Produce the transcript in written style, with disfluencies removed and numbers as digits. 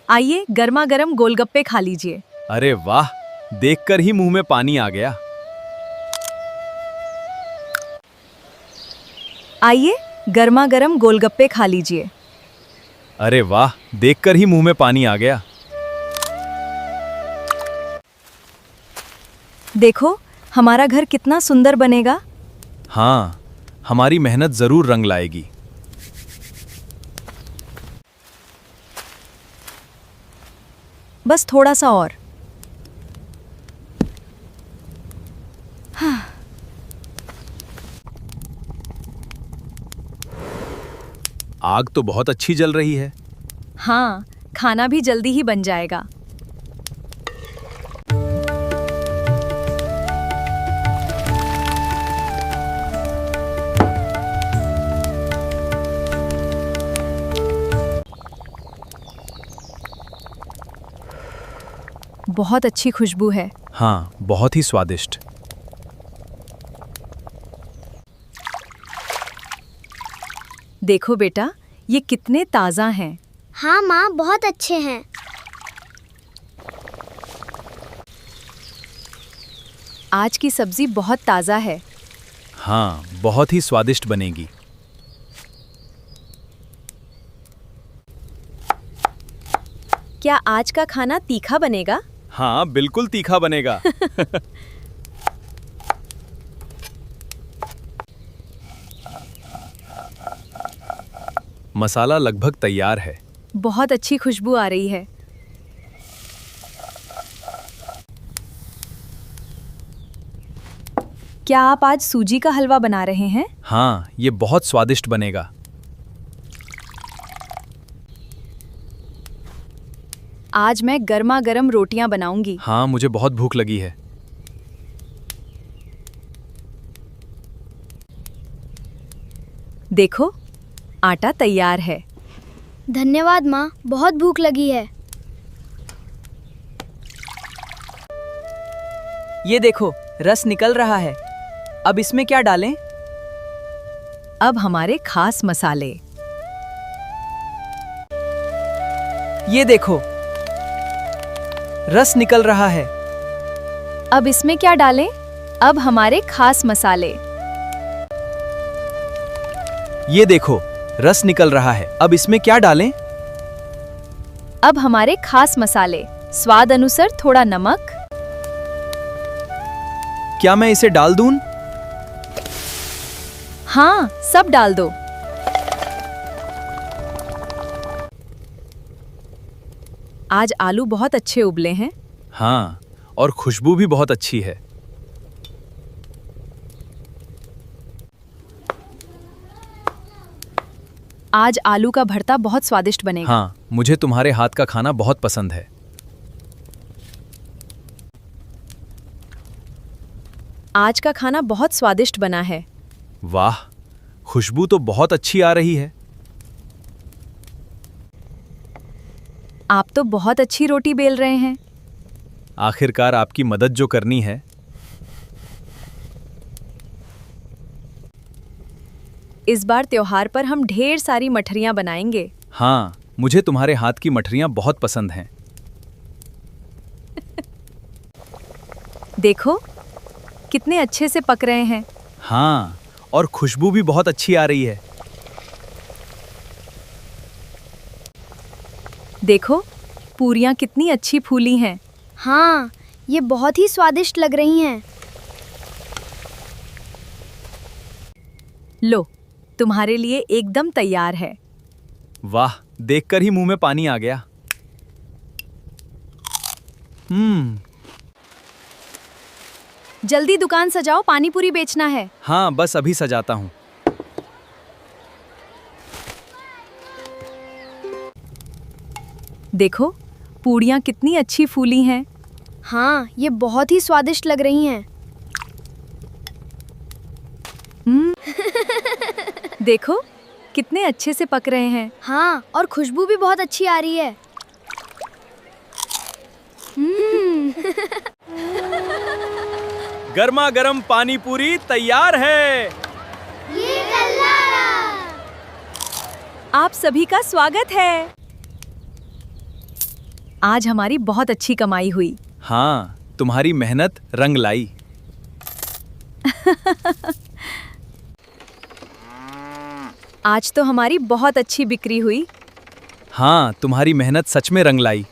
आइए गर्मा गर्म गोलगप्पे खा लीजिए। अरे वाह, देखकर ही मुंह में पानी आ गया। आइए गर्मा गर्म गोलगप्पे खा लीजिए। अरे वाह, देखकर ही मुंह में पानी आ गया। देखो हमारा घर कितना सुंदर बनेगा। हाँ, हमारी मेहनत जरूर रंग लाएगी। बस थोड़ा सा और। आग तो बहुत अच्छी जल रही है। हाँ, खाना भी जल्दी ही बन जाएगा। बहुत अच्छी खुशबू है। हाँ, बहुत ही स्वादिष्ट। देखो बेटा, ये कितने ताज़ा हैं। हाँ माँ, बहुत अच्छे हैं। आज की सब्जी बहुत ताज़ा है। हाँ, बहुत ही स्वादिष्ट बनेगी। क्या आज का खाना तीखा बनेगा? हाँ, बिल्कुल तीखा बनेगा। मसाला लगभग तैयार है। बहुत अच्छी खुशबू आ रही है। क्या आप आज सूजी का हलवा बना रहे हैं? हाँ, ये बहुत स्वादिष्ट बनेगा। आज मैं गर्मा गर्म रोटियां बनाऊंगी। हाँ, मुझे बहुत भूख लगी है। देखो, आटा तैयार है। धन्यवाद माँ, बहुत भूख लगी है। ये देखो, रस निकल रहा है। अब इसमें क्या डालें? अब हमारे खास मसाले। ये देखो, रस निकल रहा है। अब इसमें क्या डालें? अब हमारे खास मसाले। ये देखो, रस निकल रहा है। अब इसमें क्या डालें? अब हमारे खास मसाले। स्वाद अनुसार थोड़ा नमक। क्या मैं इसे डाल दूं? हाँ, सब डाल दो। आज आलू बहुत अच्छे उबले हैं। हाँ, और खुशबू भी बहुत अच्छी है। आज आलू का भरता बहुत स्वादिष्ट बनेगा। हाँ, मुझे तुम्हारे हाथ का खाना बहुत पसंद है। आज का खाना बहुत स्वादिष्ट बना है। वाह, खुशबू तो बहुत अच्छी आ रही है। आप तो बहुत अच्छी रोटी बेल रहे हैं। आखिरकार आपकी मदद जो करनी है। इस बार त्योहार पर हम ढेर सारी मठरियां बनाएंगे। हाँ, मुझे तुम्हारे हाथ की मठरियां बहुत पसंद हैं। देखो, कितने अच्छे से पक रहे हैं। हाँ, और खुशबू भी बहुत अच्छी आ रही है। देखो, पूरियां कितनी अच्छी फूली हैं। हाँ, ये बहुत ही स्वादिष्ट लग रही हैं। लो, तुम्हारे लिए एकदम तैयार है। वाह, देखकर ही मुंह में पानी आ गया। जल्दी दुकान सजाओ, पानी पूरी बेचना है। हाँ, बस अभी सजाता हूँ। देखो, पूड़ियाँ कितनी अच्छी फूली हैं। हाँ, ये बहुत ही स्वादिष्ट लग रही हैं। देखो, कितने अच्छे से पक रहे हैं। हाँ, और खुशबू भी बहुत अच्छी आ रही है। गर्मा गर्म पानी पूरी तैयार है। आप सभी का स्वागत है। आज हमारी बहुत अच्छी कमाई हुई। हाँ, तुम्हारी मेहनत रंग लाई। आज तो हमारी बहुत अच्छी बिक्री हुई। हाँ, तुम्हारी मेहनत सच में रंग लाई।